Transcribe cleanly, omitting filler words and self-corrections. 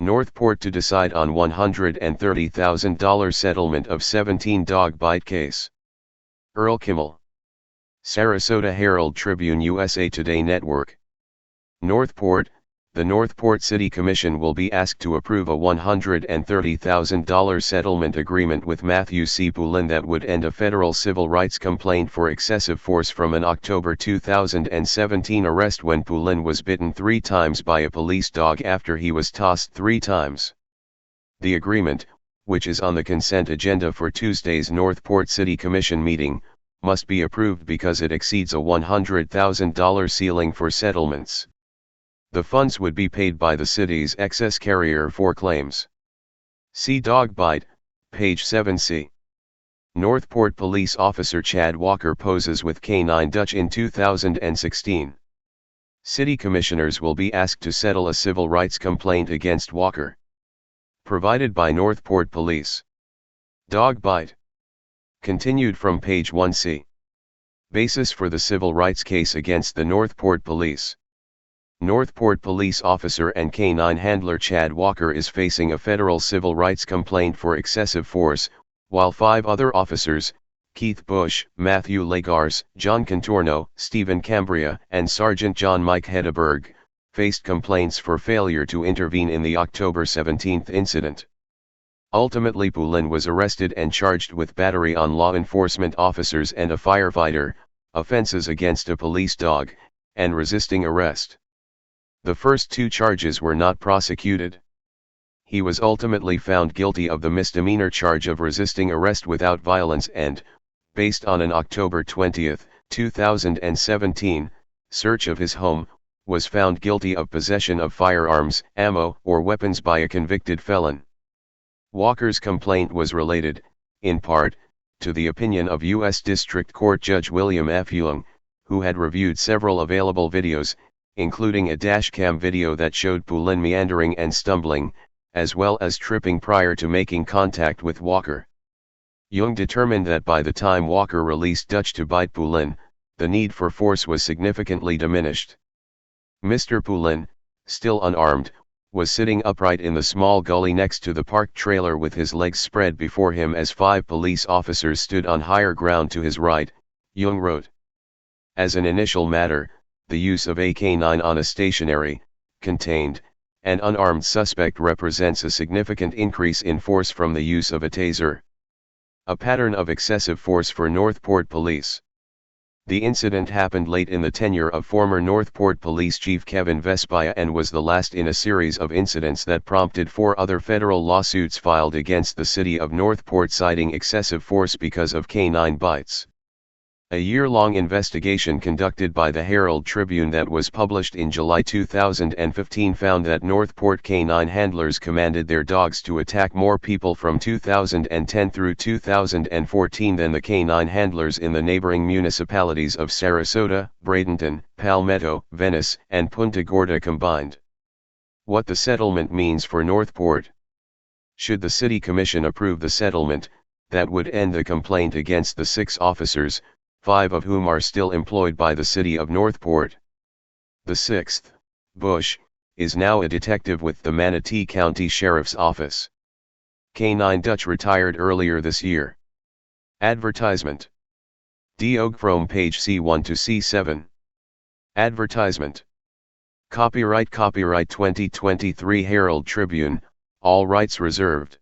Northport to decide on $130,000 settlement of 17 dog bite case. Earl Kimmel. Sarasota Herald Tribune USA Today Network. Northport, the Northport City Commission will be asked to approve a $130,000 settlement agreement with Matthew C. Poulin that would end a federal civil rights complaint for excessive force from an October 2017 arrest when Poulin was bitten 3 times by a police dog after he was tossed 3 times. The agreement, which is on the consent agenda for Tuesday's Northport City Commission meeting, must be approved because it exceeds a $100,000 ceiling for settlements. The funds would be paid by the city's excess carrier for claims. See Dog Bite, page 7c. Northport Police Officer Chad Walker poses with Canine Dutch in 2016. City Commissioners will be asked to settle a civil rights complaint against Walker. Provided by Northport Police. Dog Bite. Continued from page 1c. Basis for the civil rights case against the Northport Police. Northport Police Officer and canine handler Chad Walker is facing a federal civil rights complaint for excessive force, while 5 other officers, Keith Bush, Matthew Legars, John Contorno, Stephen Cambria, and Sergeant John Mike Hedeberg, faced complaints for failure to intervene in the October 17 incident. Ultimately, Poulin was arrested and charged with battery on law enforcement officers and a firefighter, offenses against a police dog, and resisting arrest. The first 2 charges were not prosecuted. He was ultimately found guilty of the misdemeanor charge of resisting arrest without violence and, based on an October 20, 2017, search of his home, was found guilty of possession of firearms, ammo, or weapons by a convicted felon. Walker's complaint was related, in part, to the opinion of U.S. District Court Judge William F. Young, who had reviewed several available videos, including a dashcam video that showed Poulin meandering and stumbling, as well as tripping prior to making contact with Walker. Young determined that by the time Walker released Dutch to bite Poulin, the need for force was significantly diminished. Mr. Poulin, still unarmed, was sitting upright in the small gully next to the parked trailer with his legs spread before him as 5 police officers stood on higher ground to his right, Young wrote. As an initial matter, the use of a canine on a stationary, contained, and unarmed suspect represents a significant increase in force from the use of a taser. A pattern of excessive force for Northport Police. The incident happened late in the tenure of former Northport Police Chief Kevin Vespaya and was the last in a series of incidents that prompted 4 other federal lawsuits filed against the city of Northport citing excessive force because of canine bites. A year-long investigation conducted by the Herald Tribune that was published in July 2015 found that Northport canine handlers commanded their dogs to attack more people from 2010 through 2014 than the canine handlers in the neighboring municipalities of Sarasota, Bradenton, Palmetto, Venice, and Punta Gorda combined. What the settlement means for Northport. Should the City Commission approve the settlement, that would end the complaint against the 6 officers, 5 of whom are still employed by the city of Northport. The 6th, Bush, is now a detective with the Manatee County Sheriff's Office. Canine Dutch retired earlier this year. Advertisement. Diog from page C1 to C7. Advertisement. Copyright 2023 Herald Tribune, all rights reserved.